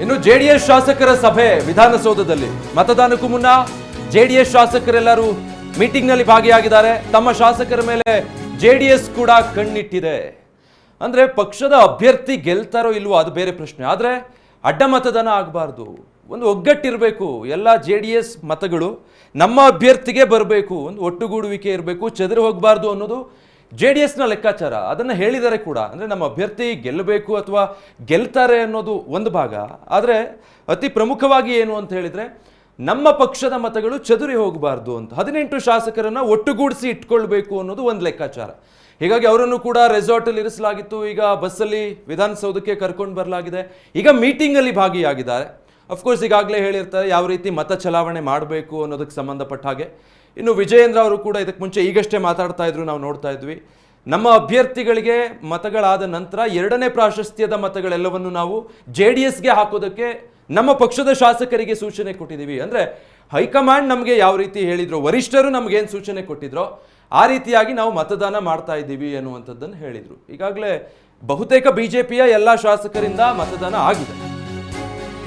ಇನ್ನು ಜೆಡಿಎಸ್ ಶಾಸಕರ ಸಭೆ ವಿಧಾನಸೌಧದಲ್ಲಿ ಮತದಾನಕ್ಕೂ ಮುನ್ನ ಜೆಡಿಎಸ್ ಶಾಸಕರೆಲ್ಲರೂ ಮೀಟಿಂಗ್ ನಲ್ಲಿ ಭಾಗಿಯಾಗಿದ್ದಾರೆ. ತಮ್ಮ ಶಾಸಕರ ಮೇಲೆ ಜೆಡಿಎಸ್ ಕೂಡ ಕಣ್ಣಿಟ್ಟಿದೆ. ಅಂದ್ರೆ ಪಕ್ಷದ ಅಭ್ಯರ್ಥಿ ಗೆಲ್ತಾರೋ ಇಲ್ವೋ ಅದು ಬೇರೆ ಪ್ರಶ್ನೆ, ಆದ್ರೆ ಅಡ್ಡ ಮತದಾನ ಆಗಬಾರ್ದು, ಒಂದು ಒಗ್ಗಟ್ಟಿರಬೇಕು. ಎಲ್ಲ ಜೆಡಿಎಸ್ ಮತಗಳು ನಮ್ಮ ಅಭ್ಯರ್ಥಿಗೆ ಬರಬೇಕು, ಒಂದು ಒಟ್ಟುಗೂಡುವಿಕೆ ಇರಬೇಕು, ಚದುರು ಹೋಗಬಾರ್ದು ಅನ್ನೋದು ಜೆಡಿಎಸ್ನ ಲೆಕ್ಕಾಚಾರ. ಅದನ್ನು ಹೇಳಿದ್ದಾರೆ ಕೂಡ. ಅಂದರೆ ನಮ್ಮ ಅಭ್ಯರ್ಥಿ ಗೆಲ್ಲಬೇಕು ಅಥವಾ ಗೆಲ್ತಾರೆ ಅನ್ನೋದು ಒಂದು ಭಾಗ, ಆದರೆ ಅತಿ ಪ್ರಮುಖವಾಗಿ ಏನು ಅಂತ ಹೇಳಿದರೆ ನಮ್ಮ ಪಕ್ಷದ ಮತಗಳು ಚದುರಿ ಹೋಗಬಾರ್ದು ಅಂತ 18 ಶಾಸಕರನ್ನು ಒಟ್ಟುಗೂಡಿಸಿ ಇಟ್ಕೊಳ್ಬೇಕು ಅನ್ನೋದು ಒಂದು ಲೆಕ್ಕಾಚಾರ. ಹೀಗಾಗಿ ಅವರನ್ನು ಕೂಡ ರೆಸಾರ್ಟಲ್ಲಿ ಇರಿಸಲಾಗಿತ್ತು. ಈಗ ಬಸ್ಸಲ್ಲಿ ವಿಧಾನಸೌಧಕ್ಕೆ ಕರ್ಕೊಂಡು ಬರಲಾಗಿದೆ. ಈಗ ಮೀಟಿಂಗಲ್ಲಿ ಭಾಗಿಯಾಗಿದ್ದಾರೆ. ಅಫ್ಕೋರ್ಸ್ ಈಗಾಗಲೇ ಹೇಳಿರ್ತಾರೆ ಯಾವ ರೀತಿ ಮತ ಚಲಾವಣೆ ಮಾಡಬೇಕು ಅನ್ನೋದಕ್ಕೆ ಸಂಬಂಧಪಟ್ಟ ಹಾಗೆ. ಇನ್ನು ವಿಜಯೇಂದ್ರ ಅವರು ಕೂಡ ಇದಕ್ಕೆ ಮುಂಚೆ ಈಗಷ್ಟೇ ಮಾತಾಡ್ತಾ ಇದ್ರು, ನಾವು ನೋಡ್ತಾ ಇದ್ವಿ. ನಮ್ಮ ಅಭ್ಯರ್ಥಿಗಳಿಗೆ ಮತಗಳಾದ ನಂತರ 2ನೇ ಪ್ರಾಶಸ್ತ್ಯದ ಮತಗಳೆಲ್ಲವನ್ನು ನಾವು JDSಗೆ ಹಾಕೋದಕ್ಕೆ ನಮ್ಮ ಪಕ್ಷದ ಶಾಸಕರಿಗೆ ಸೂಚನೆ ಕೊಟ್ಟಿದ್ದೀವಿ. ಅಂದರೆ ಹೈಕಮಾಂಡ್ ನಮಗೆ ಯಾವ ರೀತಿ ಹೇಳಿದ್ರು, ವರಿಷ್ಠರು ನಮಗೇನು ಸೂಚನೆ ಕೊಟ್ಟಿದ್ರೋ ಆ ರೀತಿಯಾಗಿ ನಾವು ಮತದಾನ ಮಾಡ್ತಾ ಇದ್ದೀವಿ ಅನ್ನುವಂಥದ್ದನ್ನು ಹೇಳಿದರು. ಈಗಾಗಲೇ ಬಹುತೇಕ BJPಯ ಎಲ್ಲ ಶಾಸಕರಿಂದ ಮತದಾನ ಆಗಿದೆ.